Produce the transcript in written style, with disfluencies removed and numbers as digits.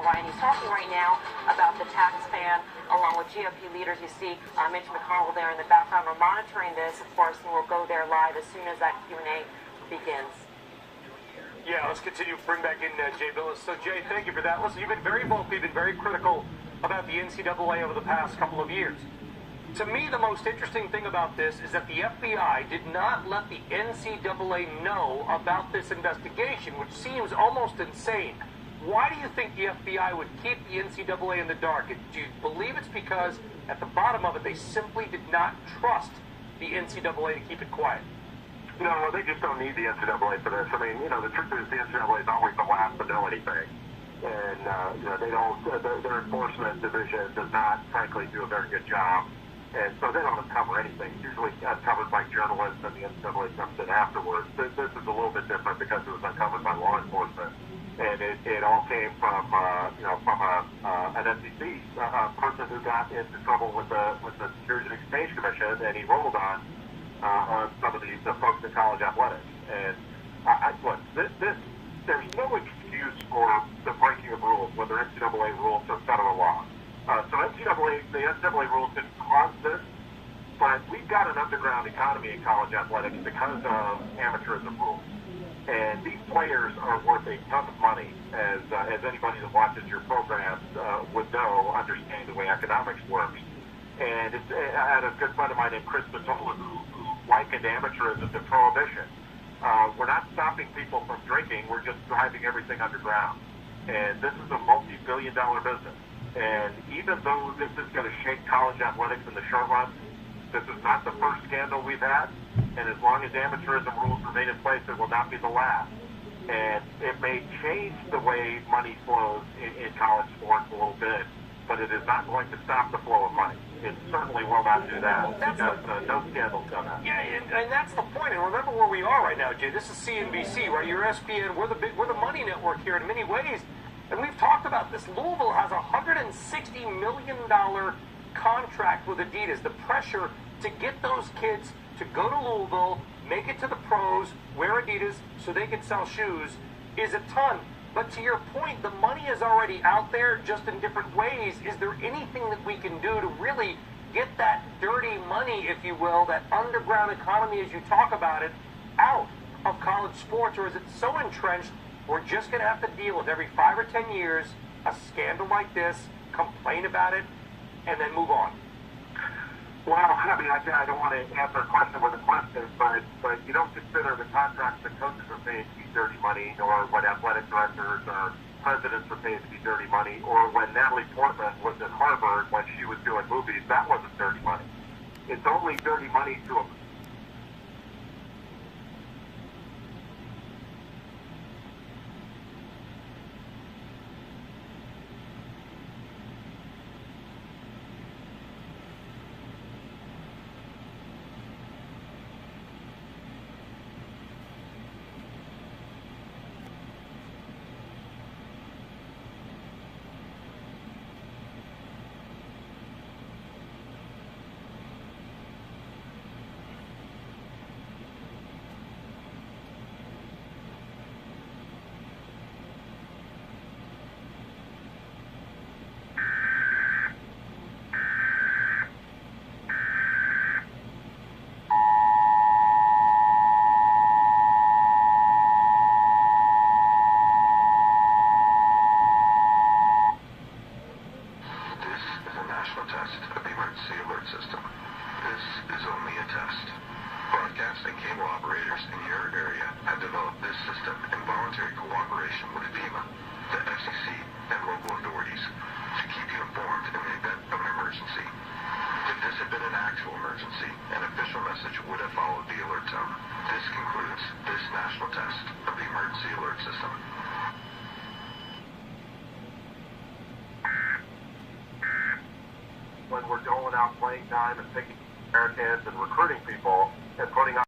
Ryan. He's talking right now about the tax ban, along with GOP leaders. You see Mitch McConnell there in the background. We're monitoring this, of course, and we'll go there live as soon as that Q&A begins. Yeah, let's continue. Bring back in Jay Billis. So, Jay, thank you for that. Listen, you've been very vocal, you've been very critical about the NCAA over the past couple of years. To me, the most interesting thing about this is that the FBI did not let the NCAA know about this investigation, which seems almost insane. Why do you think the FBI would keep the NCAA in the dark? Do you believe it's because, at the bottom of it, they simply did not trust the NCAA to keep it quiet? No, they just don't need the NCAA for this. I mean, the truth is the NCAA is always the last to know anything. And, they don't, their enforcement division does not, frankly, do a very good job. And so they don't uncover anything. It's usually uncovered by journalists, and the NCAA comes in afterwards. This is a little bit different because it was uncovered by law enforcement. And it all came from, from an SEC person who got into trouble with the Securities and Exchange Commission, and he rolled on some of the folks in college athletics. And look, there's no excuse for the breaking of rules, whether NCAA rules or federal law. So the NCAA rules didn't cause this, but we've got an underground economy in college athletics because of amateurism rules. And these players are worth a ton of money, as anybody that watches your programs would know, understand the way economics works. And I had a good friend of mine named Chris Matola who likened amateurism to prohibition. We're not stopping people from drinking, we're just driving everything underground. And this is a multi-billion-dollar business. And even though this is going to shake college athletics in the short run, this is not the first scandal we've had. And as long as amateurism rules remain in place, it will not be the last. And it may change the way money flows in college sports a little bit, but it is not going to stop the flow of money. It certainly will not do that, because no scandal's done that. Yeah, and that's the point. And remember where we are right now, Jay. This is CNBC, right? You're ESPN. We're the money network here in many ways. And we've talked about this. Louisville has a $160 million contract with Adidas. The pressure to get those kids to go to Louisville, make it to the pros, wear Adidas so they can sell shoes is a ton. But to your point, the money is already out there, just in different ways. Is there anything that we can do to really get that dirty money, if you will, that underground economy, as you talk about it, out of college sports? Or is it so entrenched, we're just going to have to deal with every 5 or 10 years a scandal like this, complain about it, and then move on? Well, I mean, I don't want to answer a question with a question, but you don't consider the contracts that coaches are paid to be dirty money, or what athletic directors or presidents are paid to be dirty money, or when Natalie Portman was at Harvard when she was doing movies, that wasn't dirty money. It's only dirty money to a national test of the emergency alert system. This is only a test. Broadcast and cable operators in your area have developed this system in voluntary cooperation with FEMA, the FCC, and local authorities to keep you informed in the event of an emergency. If this had been an actual emergency, an official message would have followed the alert tone. This concludes this national test of the emergency alert system. When we're going out playing time and picking Americans and recruiting people and putting on